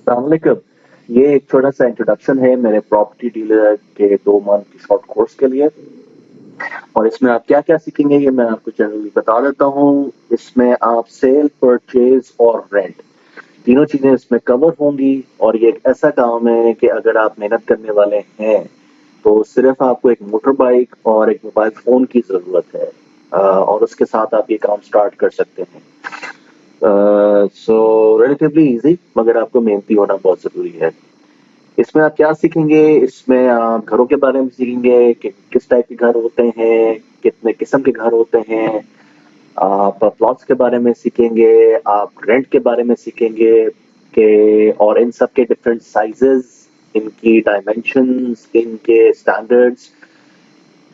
अस्सलाम वालेकुम। ये एक छोटा सा इंट्रोडक्शन है मेरे प्रॉपर्टी डीलर के 2 मंथ की शॉर्ट कोर्स के लिए, और इसमें आप क्या-क्या सीखेंगे ये मैं आपको जनरली बता देता हूँ। इसमें आप सेल, परचेज़ और रेंट तीनों चीज़ें इसमें कवर होंगी, और ये एक ऐसा काम है कि अगर आप मेहनत करने वाले हैं, तो सिर्फ़ आपको एक मोटर बाइक और एक मोबाइल फ़ोन की ज़रूरत है, और उसके साथ आप ये काम स्टार्ट कर सकते हैं। सो रिलेटिवली ईज़ी, मगर आपको मेहनती होना बहुत ज़रूरी है। इसमें आप क्या सीखेंगे? इसमें आप घरों के बारे में सीखेंगे कि किस टाइप के घर होते हैं, कितने किस्म के घर होते हैं। आप प्लॉट्स के बारे में सीखेंगे, आप रेंट के बारे में सीखेंगे कि और इन सब के डिफरेंट साइज़ेज़, इनकी डायमेंशंस, इनके स्टैंडर्ड्स,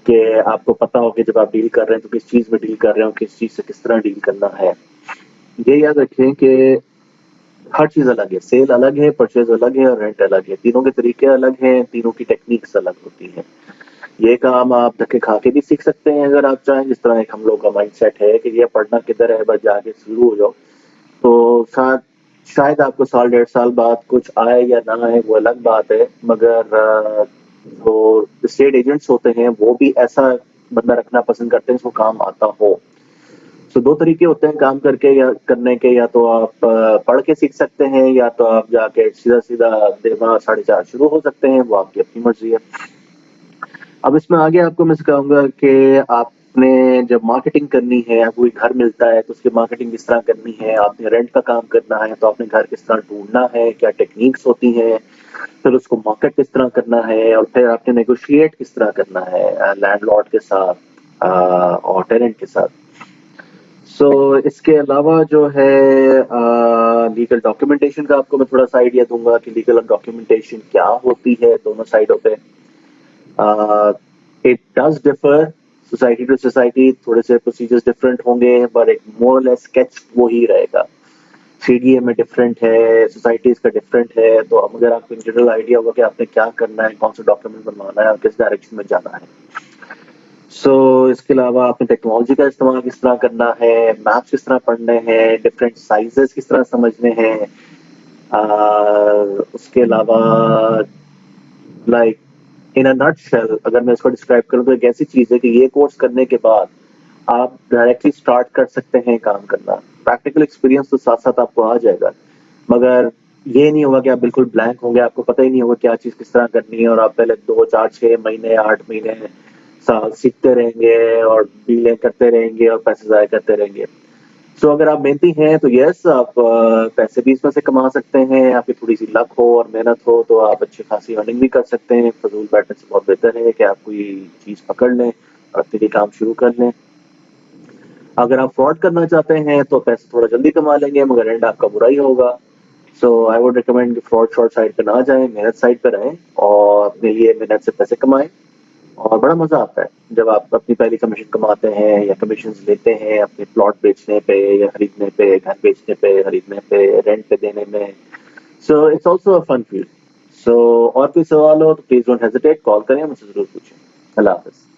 कि आपको पता हो कि जब आप डील कर रहे हैं तो किस चीज़ में डील कर रहे हो, किस चीज़ से किस तरह डील करना है। ये याद रखें कि हर चीज़ अलग है, सेल अलग है, परचेज़ अलग है और रेंट अलग है। तीनों के तरीके अलग हैं, तीनों की टेक्निक्स अलग होती हैं। ये काम आप धक्के खा के भी सीख सकते हैं अगर आप चाहें, जिस तरह एक हम लोग का माइंडसेट है कि ये पढ़ना किधर है, बस जाके शुरू हो जाओ। तो शायद आपको साल, 1.5 साल बाद कुछ आए या ना आए वो अलग बात है, मगर जो एस्टेट एजेंट्स होते हैं वो भी ऐसा बंदा रखना पसंद करते हैं जिसको काम आता हो। तो 2 तरीके होते हैं काम करके या करने के, या तो आप पढ़ के सीख सकते हैं, या तो आप जाके सीधा-सीधा देना 4.5 शुरू हो सकते हैं, वो आपकी अपनी मर्ज़ी है। अब इसमें आगे आपको मैं सिखाऊँगा कि आपने जब मार्केटिंग करनी है, कोई घर मिलता है तो उसकी मार्केटिंग किस तरह करनी है, आपने रेंट का काम करना है तो आपने घर किस तरह ढूँढना है, क्या टेक्निक्स होती हैं, फिर उसको मार्केट किस तरह करना है, और फिर आपने नेगोशिएट किस तरह करना है लैंडलॉर्ड के साथ और टेनेंट के साथ। सो इसके अलावा जो है लीगल डॉक्यूमेंटेशन का आपको मैं थोड़ा-सा आइडिया दूँगा कि लीगल डॉक्यूमेंटेशन क्या होती है दोनों साइडों पे। It does differ society to society, थोड़े से प्रोसीजर्स डिफरेंट होंगे, पर एक मोर और लेस स्केच वो ही रहेगा। सीडीए में डिफरेंट है, सोसाइटीज़ का डिफरेंट है, तो अब अगर आपको इन जनरल आइडिया होगा कि आपने क्या करना है, कौन सा डॉक्यूमेंट बनवाना है और किस डायरेक्शन में जाना है। इसके अलावा आपने टेक्नोलॉजी का इस्तेमाल किस तरह करना है, मैप्स किस तरह पढ़ने हैं, डिफरेंट साइजेस किस तरह समझने हैं। उसके अलावा लाइक इन अ नटशेल अगर मैं इसको डिस्क्राइब करूँ तो एक ऐसी चीज़ है कि ये कोर्स करने के बाद आप डायरेक्टली स्टार्ट कर सकते हैं काम करना। प्रैक्टिकल एक्सपीरियंस तो साथ-साथ आपको आ जाएगा, मगर ये नहीं होगा कि आप बिल्कुल ब्लैंक होंगे, आपको पता ही नहीं होगा क्या चीज़ किस तरह करनी है, और आप पहले 2, 4, 6 महीने, 8 महीने, साल सीखते रहेंगे और डीलें करते रहेंगे और पैसे ज़ाया करते रहेंगे। अगर आप मेहनती हैं तो यस आप पैसे भी इसमें से कमा सकते हैं, आपकी थोड़ी-सी लक हो और मेहनत हो तो आप अच्छी खासी अर्निंग भी कर सकते हैं। फ़िज़ूल बैठने से बहुत बेहतर है कि आप कोई चीज़ पकड़ लें और अपने लिए काम शुरू कर लें। अगर आप फ्रॉड करना चाहते हैं तो पैसे थोड़ा जल्दी कमा लेंगे, मगर एंड आपका बुरा ही होगा। आई वुड रिकमेंड कि फ्रॉड शॉर्ट साइड पे ना जाएँ, मेहनत साइड पे रहें और अपने लिए मेहनत से पैसे कमाएँ, और बड़ा मज़ा आता है जब आप अपनी पहली कमीशन कमाते हैं या कमीशंस लेते हैं अपने प्लॉट बेचने पे या खरीदने पे, घर बेचने पे, खरीदने पे, रेंट पे देने में। It's also a fun field. और कोई सवाल हो तो प्लीज़ डोंट हेजिटेट, कॉल करें, मुझसे ज़रूर पूछें। अल्लाह हाफ़िज़।